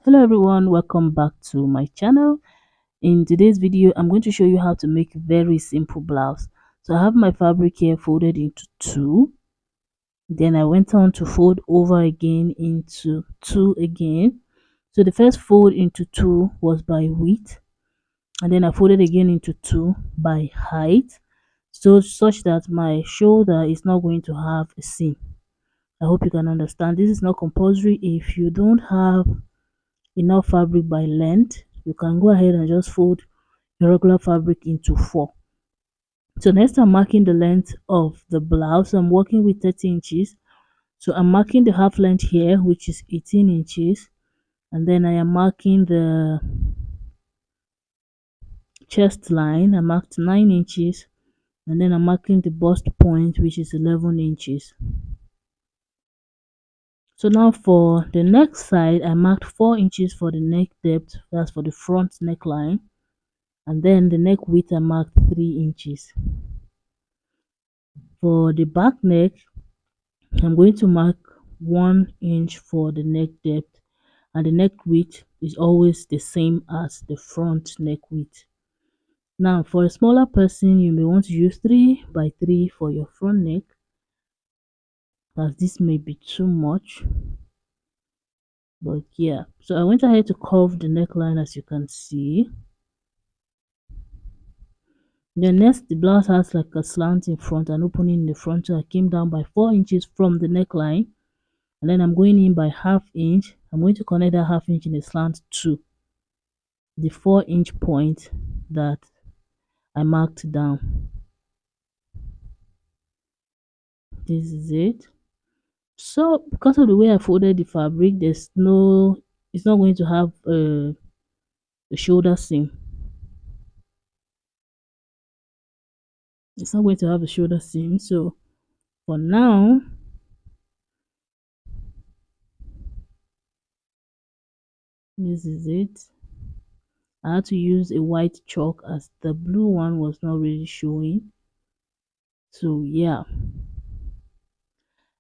Hello everyone, welcome back to my channel. In today's video I'm going to show you how to make a very simple blouse. So I have my fabric here folded into two, then I went on to fold over again into two again. So the first fold into two was by width, and then I folded again into two by height, so such that my shoulder is not going to have a seam. I hope you can understand. This is not compulsory. If you don't have enough fabric by length, you can go ahead and just fold your regular fabric into four. So next I'm marking the length of the blouse. So I'm working with 30 inches, so I'm marking the half length here, which is 18 inches, and then I am marking the chest line. I marked 9 inches, and then I'm marking the bust point, which is 11 inches. So now for the neck side, I marked 4 inches for the neck depth, that's for the front neckline, and then the neck width I marked 3 inches. For the back neck, I'm going to mark 1 inch for the neck depth, and the neck width is always the same as the front neck width. Now for a smaller person, you may want to use 3 by 3 for your front neck, as this may be too much. But yeah, so I went ahead to curve the neckline, as you can see. Then next, the blouse has like a slant in front and opening in the front, so I came down by 4 inches from the neckline, and then I'm going in by half inch. I'm going to connect that half inch in a slant to the 4-inch point that I marked down. This is it. So because of the way I folded the fabric, it's not going to have a shoulder seam. It's not going to have a shoulder seam. So for now, this is it. I had to use a white chalk as the blue one was not really showing. So yeah.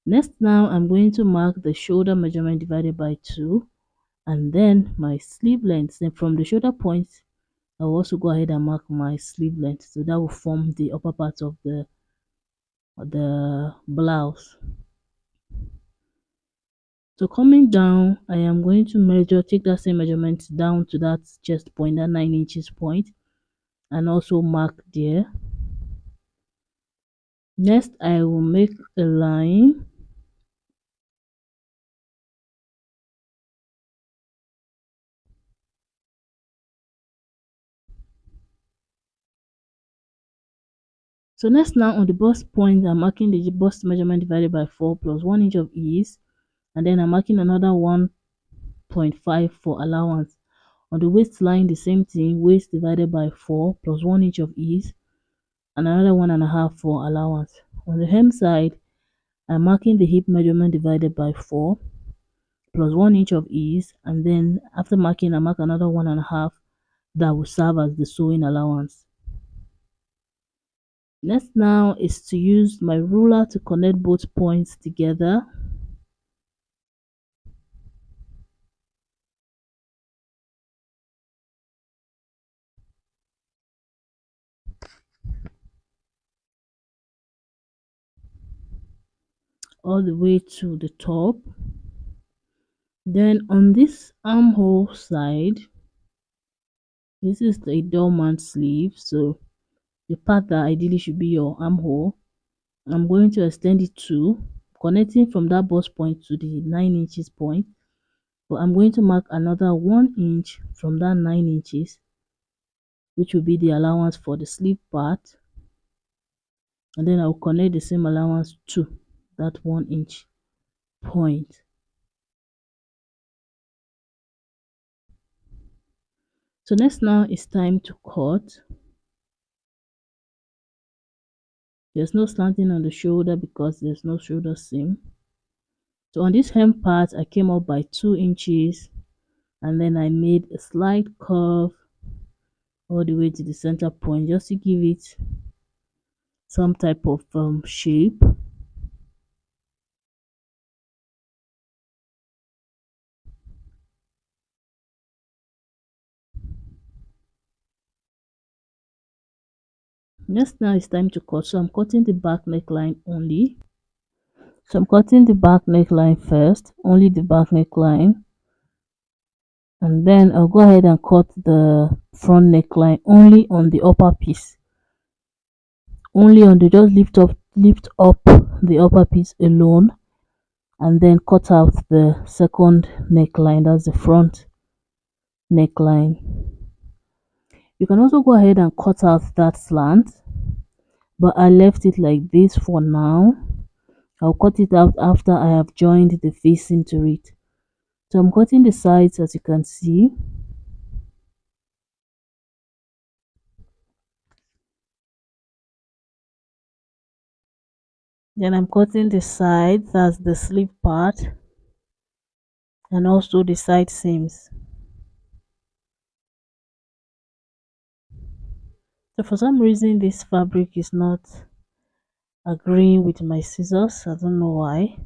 Next, now I'm going to mark the shoulder measurement divided by 2, and then my sleeve length. Then from the shoulder point, I'll also go ahead and mark my sleeve length, so that will form the upper part of the blouse. So coming down, I am going to take that same measurement down to that chest point, that 9 inches point, and also mark there. Next, I will make a line. So next, now on the bust point, I'm marking the bust measurement divided by 4 plus 1 inch of ease, and then I'm marking another 1.5 for allowance. On the waistline, the same thing, waist divided by 4 plus 1 inch of ease, and another 1.5 for allowance. On the hem side, I'm marking the hip measurement divided by 4 plus 1 inch of ease, and then after marking, I mark another 1.5 that will serve as the sewing allowance. Next now is to use my ruler to connect both points together. All the way to the top. Then on this armhole side, this is the dormant sleeve, so the part that ideally should be your armhole, I'm going to extend it to, connecting from that bust point to the 9 inches point, but I'm going to mark another 1 inch from that 9 inches, which will be the allowance for the sleeve part, and then I'll connect the same allowance to that 1 inch point. So next, now it's time to cut. There's no slanting on the shoulder because there's no shoulder seam. So on this hem part, I came up by 2 inches, and then I made a slight curve all the way to the center point, just to give it some type of shape. Next now it's time to cut. So I'm cutting the back neckline only. So I'm cutting the back neckline first, only the back neckline, and then I'll go ahead and cut the front neckline only on the upper piece. Only on the just lift up the upper piece alone, and then cut out the second neckline, that's the front neckline. You can also go ahead and cut out that slant, but I left it like this for now. I'll cut it out after I have joined the facing to it. So I'm cutting the sides as you can see. Then I'm cutting the sides, that's the sleeve part, and also the side seams. So for some reason this fabric is not agreeing with my scissors. I don't know why.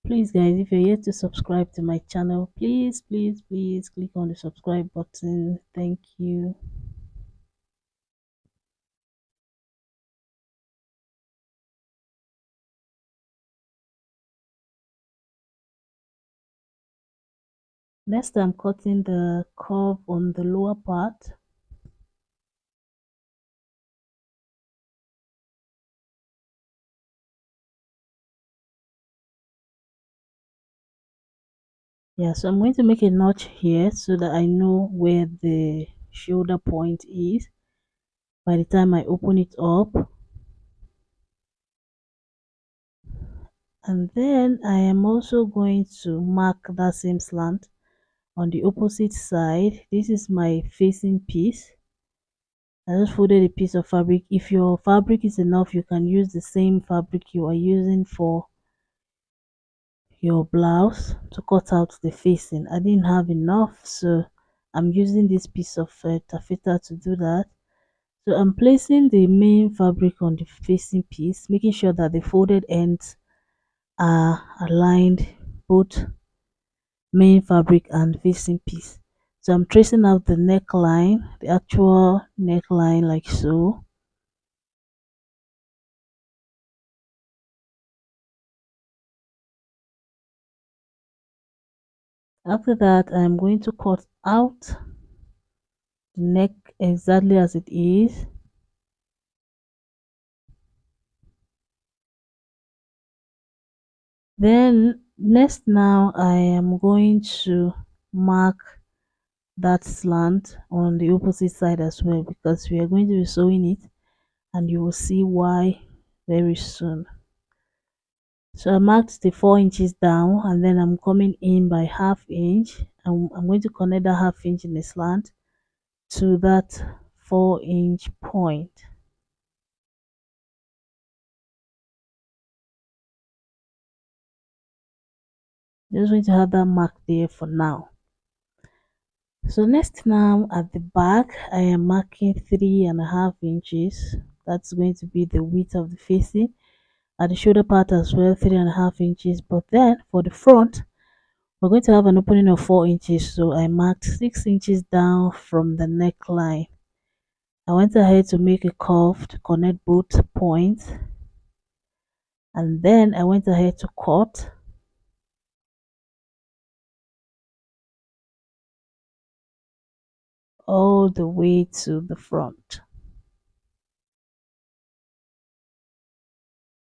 Please guys, if you're yet to subscribe to my channel, please click on the subscribe button. Thank you. Next I'm cutting the curve on the lower part. Yeah, so I'm going to make a notch here so that I know where the shoulder point is by the time I open it up. And then I am also going to mark that same slant on the opposite side. This is my facing piece. I just folded a piece of fabric. If your fabric is enough, you can use the same fabric you are using for your blouse to cut out the facing. I didn't have enough, so I'm using this piece of taffeta to do that. So I'm placing the main fabric on the facing piece, making sure that the folded ends are aligned, both main fabric and facing piece. So I'm tracing out the neckline, the actual neckline, like so. After that, I'm going to cut out the neck exactly as it is. Then next now I am going to mark that slant on the opposite side as well, because we are going to be sewing it and you will see why very soon. So I marked the 4 inches down, and then I'm coming in by half inch, and I'm going to connect that half inch in the slant to that 4-inch point. Just going to have that mark there for now. So next now at the back, I am marking 3.5 inches. That's going to be the width of the facing. At the shoulder part as well, 3.5 inches. But then for the front, we're going to have an opening of 4 inches. So I marked 6 inches down from the neckline. I went ahead to make a curve to connect both points, and then I went ahead to cut all the way to the front.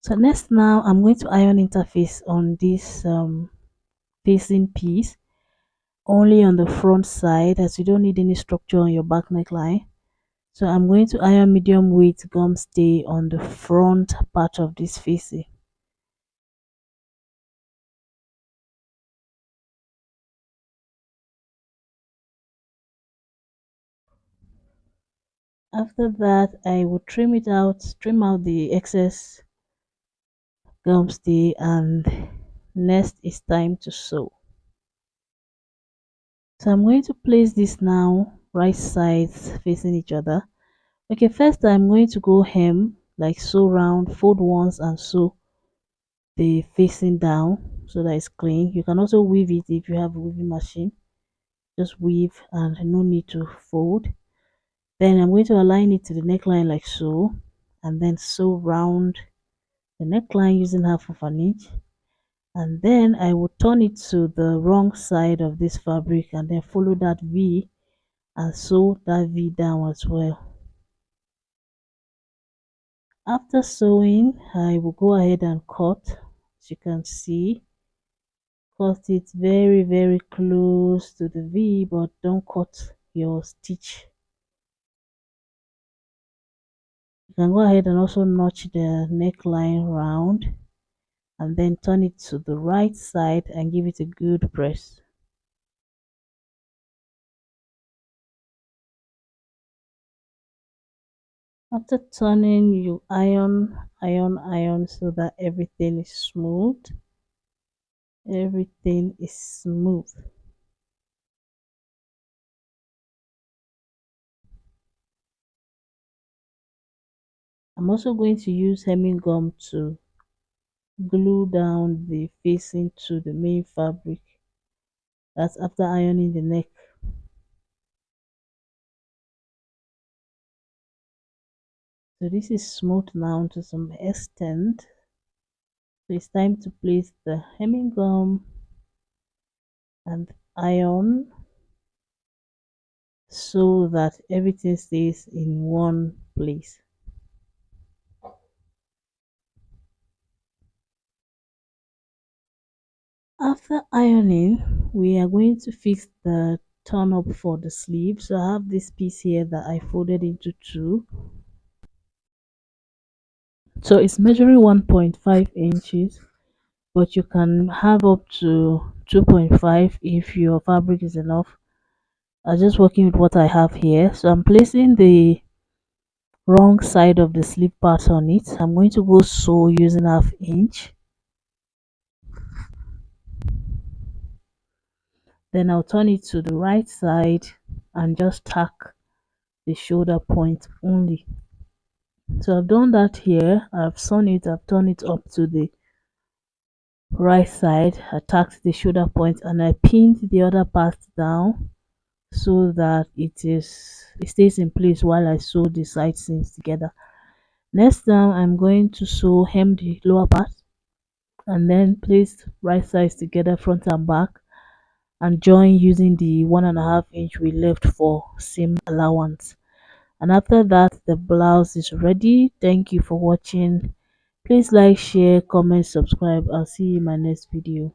So next now I'm going to iron interface on this facing piece only on the front side, as you don't need any structure on your back neckline. So I'm going to iron medium weight gum stay on the front part of this facing. After that, I will trim out the excess gum stay, and next is time to sew. So I'm going to place this now right sides facing each other. Okay, first I'm going to go hem like sew round, fold once and sew the facing down so that it's clean. You can also weave it if you have a weaving machine. Just weave and no need to fold. Then I'm going to align it to the neckline like so, and then sew round the neckline using half of an inch, and then I will turn it to the wrong side of this fabric and then follow that V and sew that V down as well. After sewing, I will go ahead and cut. As you can see, cut it very close to the V, but don't cut your stitch. You can go ahead and also notch the neckline round and then turn it to the right side and give it a good press. After turning, you iron so that everything is smooth. Everything is smooth. I'm also going to use hemming gum to glue down the facing to the main fabric. That's after ironing the neck. So this is smooth now to some extent. So it's time to place the hemming gum and iron so that everything stays in one place. After ironing, we are going to fix the turn up for the sleeve. So I have this piece here that I folded into two. So it's measuring 1.5 inches, but you can have up to 2.5 if your fabric is enough. I'm just working with what I have here. So I'm placing the wrong side of the sleeve part on it. I'm going to go sew using half inch. Then I'll turn it to the right side and just tack the shoulder point only. So I've done that here. I've sewn it, I've turned it up to the right side, I tacked the shoulder point and I pinned the other part down so that it stays in place while I sew the side seams together. Next time I'm going to hem the lower part and then place right sides together front and back and join using the 1.5 inch we left for seam allowance. And after that, the blouse is ready. Thank you for watching. Please like, share, comment, subscribe. I'll see you in my next video.